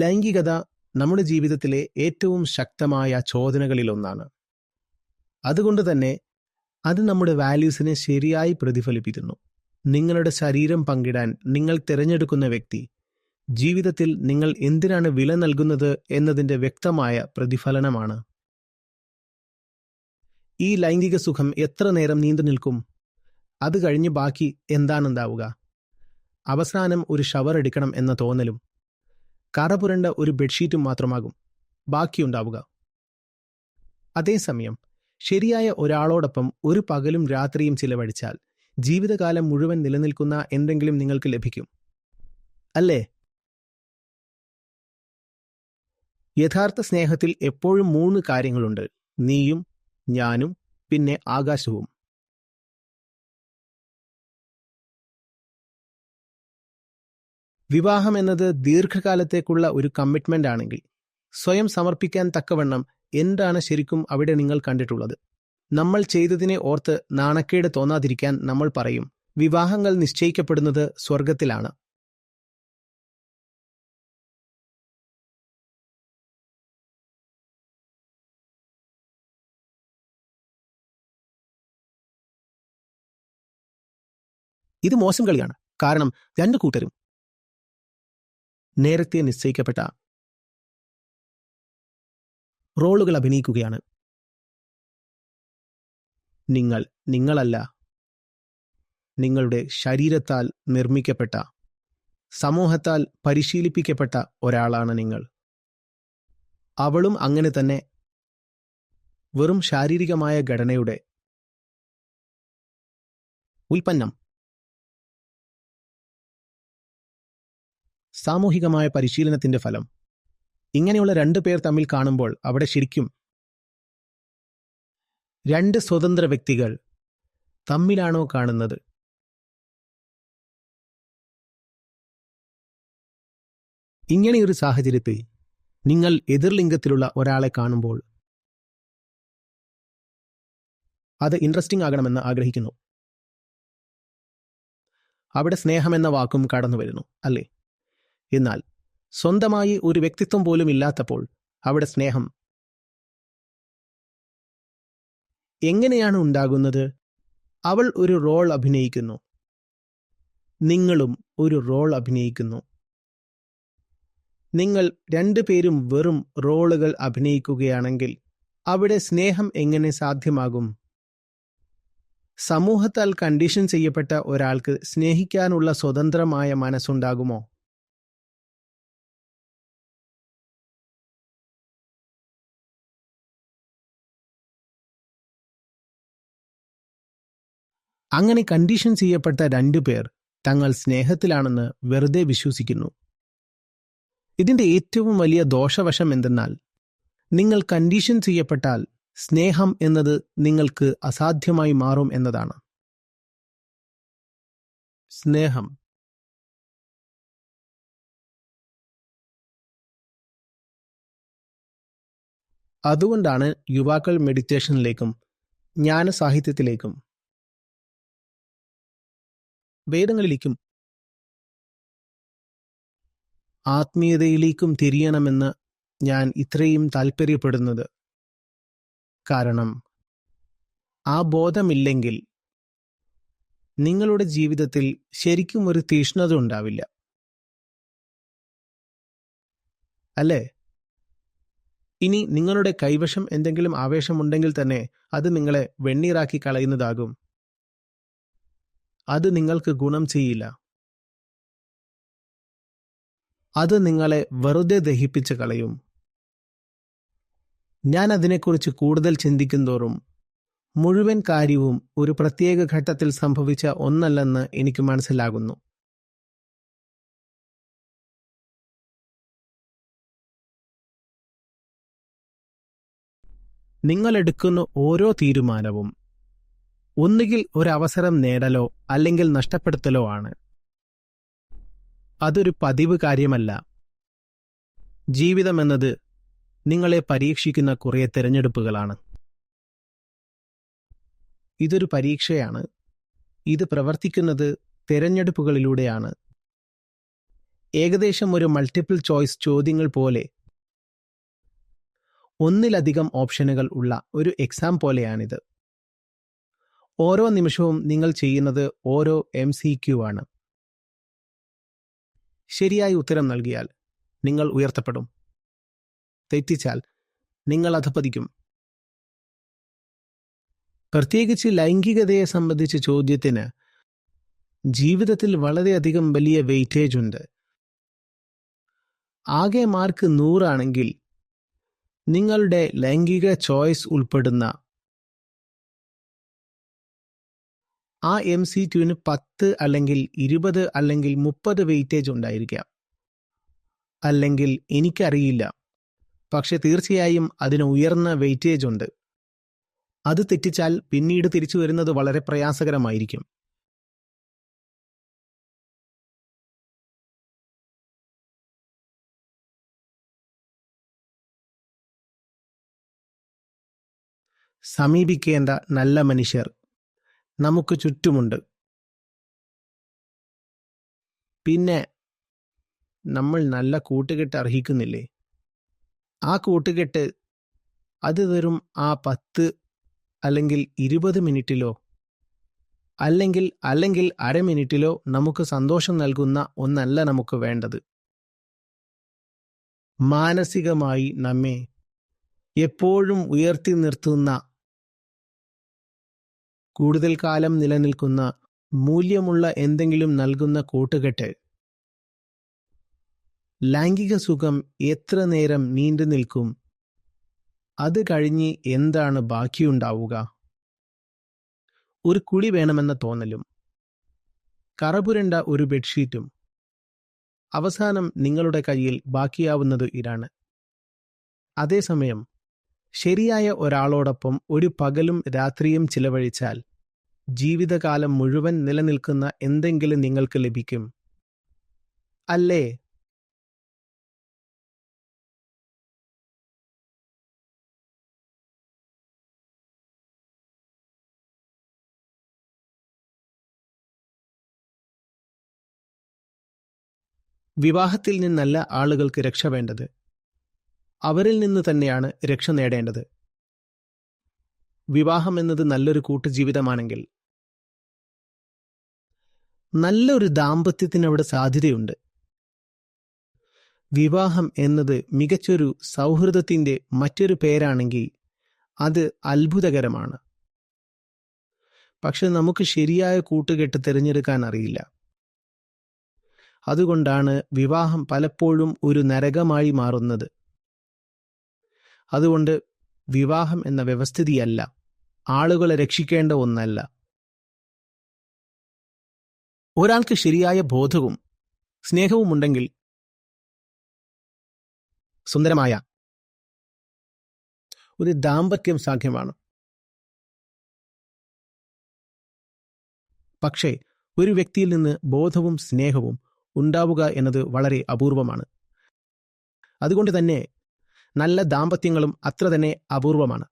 ലൈംഗികത നമ്മുടെ ജീവിതത്തിലെ ഏറ്റവും ശക്തമായ ചോദനകളിലൊന്നാണ്. അതുകൊണ്ട് തന്നെ അത് നമ്മുടെ വാല്യൂസിനെ ശരിയായി പ്രതിഫലിപ്പിക്കുന്നു. നിങ്ങളുടെ ശരീരം പങ്കിടാൻ നിങ്ങൾ തിരഞ്ഞെടുക്കുന്ന വ്യക്തി ജീവിതത്തിൽ നിങ്ങൾ എന്തിനാണ് വില നൽകുന്നത് എന്നതിൻ്റെ വ്യക്തമായ പ്രതിഫലനമാണ്. ഈ ലൈംഗിക സുഖം എത്ര നേരം നീണ്ടു നിൽക്കും? അത് കഴിഞ്ഞ് ബാക്കി എന്താണുണ്ടാവുക? അവസാനം ഒരു ഷവർ എടുക്കണം എന്ന തോന്നലും കറപുരണ്ട ഒരു ബെഡ്ഷീറ്റും മാത്രമാകും ബാക്കിയുണ്ടാവുക. അതേസമയം ശരിയായ ഒരാളോടൊപ്പം ഒരു പകലും രാത്രിയും ചിലവഴിച്ചാൽ ജീവിതകാലം മുഴുവൻ നിലനിൽക്കുന്ന എന്തെങ്കിലും നിങ്ങൾക്ക് ലഭിക്കും, അല്ലേ? യഥാർത്ഥ സ്നേഹത്തിൽ എപ്പോഴും 3 കാര്യങ്ങളുണ്ട്: നീയും, ഞാനും, പിന്നെ ആകാശവും. വിവാഹം എന്നത് ദീർഘകാലത്തേക്കുള്ള ഒരു കമ്മിറ്റ്മെന്റ് ആണെങ്കിൽ സ്വയം സമർപ്പിക്കാൻ തക്കവണ്ണം എന്താണ് ശരിക്കും അവിടെ നിങ്ങൾ കണ്ടിട്ടുള്ളത്? നമ്മൾ ചെയ്തതിനെ ഓർത്ത് നാണക്കേട് തോന്നാതിരിക്കാൻ നമ്മൾ പറയും, വിവാഹങ്ങൾ നിശ്ചയിക്കപ്പെടുന്നത് സ്വർഗത്തിലാണ്. ഇത് മോശം കളിയാണ്. കാരണം 2 കൂട്ടരും നേരത്തെ നിശ്ചയിക്കപ്പെട്ട റോളുകൾ അഭിനയിക്കുകയാണ്. നിങ്ങൾ നിങ്ങളല്ല. നിങ്ങളുടെ ശരീരത്താൽ നിർമ്മിക്കപ്പെട്ട, സമൂഹത്താൽ പരിശീലിപ്പിക്കപ്പെട്ട ഒരാളാണ് നിങ്ങൾ. അവളും അങ്ങനെ തന്നെ. വെറും ശാരീരികമായ ഘടനയുടെ ഉൽപ്പന്നം. സാമൂഹികമായ പരിശീലനത്തിന്റെ ഫലം. ഇങ്ങനെയുള്ള 2 പേർ തമ്മിൽ കാണുമ്പോൾ അവിടെ ശരിക്കും 2 സ്വതന്ത്ര വ്യക്തികൾ തമ്മിലാണോ കാണുന്നത്? ഇങ്ങനെയൊരു സാഹചര്യത്തിൽ നിങ്ങൾ എതിർലിംഗത്തിലുള്ള ഒരാളെ കാണുമ്പോൾ അത് ഇൻട്രസ്റ്റിംഗ് ആകണമെന്ന് ആഗ്രഹിക്കുന്നു. അവിടെ സ്നേഹമെന്ന വാക്കും കടന്നു വരുന്നു, അല്ലേ? എന്നാൽ സ്വന്തമായി ഒരു വ്യക്തിത്വം പോലും ഇല്ലാത്തപ്പോൾ അവിടെ സ്നേഹം എങ്ങനെയാണ് ഉണ്ടാകുന്നത്? അവൾ ഒരു റോൾ അഭിനയിക്കുന്നു, നിങ്ങളും ഒരു റോൾ അഭിനയിക്കുന്നു. നിങ്ങൾ 2 പേരും വെറും റോളുകൾ അഭിനയിക്കുകയാണെങ്കിൽ അവിടെ സ്നേഹം എങ്ങനെ സാധ്യമാകും? സമൂഹത്താൽ കണ്ടീഷൻ ചെയ്യപ്പെട്ട ഒരാൾക്ക് സ്നേഹിക്കാനുള്ള സ്വതന്ത്രമായ മനസ്സുണ്ടാകുമോ? അങ്ങനെ കണ്ടീഷൻ ചെയ്യപ്പെട്ട 2 പേർ തങ്ങൾ സ്നേഹത്തിലാണെന്ന് വെറുതെ വിശ്വസിക്കുന്നു. ഇതിന്റെ ഏറ്റവും വലിയ ദോഷവശം എന്തെന്നാൽ, നിങ്ങൾ കണ്ടീഷൻ ചെയ്യപ്പെട്ടാൽ സ്നേഹം എന്നത് നിങ്ങൾക്ക് അസാധ്യമായി മാറും എന്നതാണ്. സ്നേഹം അതുകൊണ്ടാണ് യുവാക്കൾ മെഡിറ്റേഷനിലേക്കും ജ്ഞാനസാഹിത്യത്തിലേക്കും വേദങ്ങളിലേക്കും ആത്മീയതയിലേക്കും തിരിയണമെന്ന് ഞാൻ ഇത്രയും താൽപ്പര്യപ്പെടുന്നത്. കാരണം ആ ബോധമില്ലെങ്കിൽ നിങ്ങളുടെ ജീവിതത്തിൽ ശരിക്കും ഒരു തീഷ്ണത ഉണ്ടാവില്ല, അല്ലേ? ഇനി നിങ്ങളുടെ കൈവശം എന്തെങ്കിലും ആവേശമുണ്ടെങ്കിൽ തന്നെ അത് നിങ്ങളെ വെണ്ണീറാക്കി കളയുന്നതാകും. അത് നിങ്ങൾക്ക് ഗുണം ചെയ്യില്ല. അത് നിങ്ങളെ വെറുതെ ദഹിപ്പിച്ച് കളയും. ഞാൻ അതിനെക്കുറിച്ച് കൂടുതൽ ചിന്തിക്കുന്തോറും മുഴുവൻ കാര്യവും ഒരു പ്രത്യേക ഘട്ടത്തിൽ സംഭവിച്ച ഒന്നല്ലെന്ന് എനിക്ക് മനസ്സിലാകുന്നു. നിങ്ങളെടുക്കുന്ന ഓരോ തീരുമാനവും ഒന്നുകിൽ ഒരവസരം നേടലോ അല്ലെങ്കിൽ നഷ്ടപ്പെടുത്തലോ ആണ്. അതൊരു പതിവ് കാര്യമല്ല. ജീവിതമെന്നത് നിങ്ങളെ പരീക്ഷിക്കുന്ന കുറേ തിരഞ്ഞെടുപ്പുകളാണ്. ഇതൊരു പരീക്ഷയാണ്. ഇത് പ്രവർത്തിക്കുന്നത് തിരഞ്ഞെടുപ്പുകളിലൂടെയാണ്. ഏകദേശം ഒരു മൾട്ടിപ്പിൾ ചോയ്സ് ചോദ്യങ്ങൾ പോലെ ഒന്നിലധികം ഓപ്ഷനുകൾ ഉള്ള ഒരു എക്സാം പോലെയാണിത്. ഓരോ നിമിഷവും നിങ്ങൾ ചെയ്യുന്നത് ഓരോ MCQ ആണ്. ശരിയായി ഉത്തരം നൽകിയാൽ നിങ്ങൾ ഉയർത്തപ്പെടും. തെറ്റിച്ചാൽ നിങ്ങൾ അധപതിക്കും. പ്രത്യേകിച്ച് ലൈംഗികതയെ സംബന്ധിച്ച ചോദ്യത്തിന് ജീവിതത്തിൽ വളരെയധികം വലിയ വെയിറ്റേജ് ഉണ്ട്. ആകെ മാർക്ക് 100 ആണെങ്കിൽ നിങ്ങളുടെ ലൈംഗിക ചോയ്സ് ഉൾപ്പെടുന്ന ആ MCQന് 10 അല്ലെങ്കിൽ 20 അല്ലെങ്കിൽ 30 വെയിറ്റേജ് ഉണ്ടായിരിക്കാം. അല്ലെങ്കിൽ എനിക്കറിയില്ല, പക്ഷെ തീർച്ചയായും അതിന് ഉയർന്ന വെയിറ്റേജ് ഉണ്ട്. അത് തെറ്റിച്ചാൽ പിന്നീട് തിരിച്ചു വരുന്നത് വളരെ പ്രയാസകരമായിരിക്കും. സമീപിക്കേണ്ട നല്ല മനുഷ്യർ നമുക്ക് ചുറ്റുമുണ്ട്. പിന്നെ നമ്മൾ നല്ല കൂട്ടുകെട്ട് അർഹിക്കുന്നില്ലേ? ആ കൂട്ടുകെട്ട് അത് വെറും ആ 10 അല്ലെങ്കിൽ 20 മിനിറ്റിലോ അല്ലെങ്കിൽ അരമിനിറ്റിലോ നമുക്ക് സന്തോഷം നൽകുന്ന ഒന്നല്ല നമുക്ക് വേണ്ടത്. മാനസികമായി നമ്മെ എപ്പോഴും ഉയർത്തി നിർത്തുന്ന, കൂടുതൽ കാലം നിലനിൽക്കുന്ന, മൂല്യമുള്ള എന്തെങ്കിലും നൽകുന്ന കൂട്ടുകെട്ട്. ലൈംഗിക സുഖം എത്ര നേരം നീണ്ടു നിൽക്കും? അത് കഴിഞ്ഞ് എന്താണ് ബാക്കിയുണ്ടാവുക? ഒരു കുളി വേണമെന്ന തോന്നലും കറപുരണ്ട ഒരു ബെഡ്ഷീറ്റും. അവസാനം നിങ്ങളുടെ കയ്യിൽ ബാക്കിയാവുന്നത് ഇതാണ്. അതേസമയം ശരിയായ ഒരാളോടൊപ്പം ഒരു പകലും രാത്രിയും ചിലവഴിച്ചാൽ ജീവിതകാലം മുഴുവൻ നിലനിൽക്കുന്ന എന്തെങ്കിലും നിങ്ങൾക്ക് ലഭിക്കും, അല്ലേ? വിവാഹത്തിൽ നിന്നല്ല ആളുകൾക്ക് രക്ഷ വേണ്ടത്, അവരിൽ നിന്ന് തന്നെയാണ് രക്ഷ നേടേണ്ടത്. വിവാഹം എന്നത് നല്ലൊരു കൂട്ടുജീവിതമാണെങ്കിൽ നല്ലൊരു ദാമ്പത്യത്തിന് അവിടെ സാധ്യതയുണ്ട്. വിവാഹം എന്നത് മികച്ചൊരു സൗഹൃദത്തിന്റെ മറ്റൊരു പേരാണെങ്കിൽ അത് അത്ഭുതകരമാണ്. പക്ഷെ നമുക്ക് ശരിയായ കൂട്ടുകെട്ട് തിരഞ്ഞെടുക്കാൻ അറിയില്ല. അതുകൊണ്ടാണ് വിവാഹം പലപ്പോഴും ഒരു നരകമായി മാറുന്നത്. അതുകൊണ്ട് വിവാഹം എന്ന വ്യവസ്ഥിതിയല്ല, ആളുകളെ രക്ഷിക്കേണ്ട ഒന്നല്ല. ഒരാൾക്ക് ശരിയായ ബോധവും സ്നേഹവും ഉണ്ടെങ്കിൽ സുന്ദരമായ ഒരു ദാമ്പത്യം സാധ്യമാണ്. പക്ഷേ ഒരു വ്യക്തിയിൽ നിന്ന് ബോധവും സ്നേഹവും ഉണ്ടാവുക എന്നത് വളരെ അപൂർവമാണ്. അതുകൊണ്ട് തന്നെ നല്ല ദാമ്പത്യങ്ങളും അത്ര തന്നെ അപൂർവമാണ്.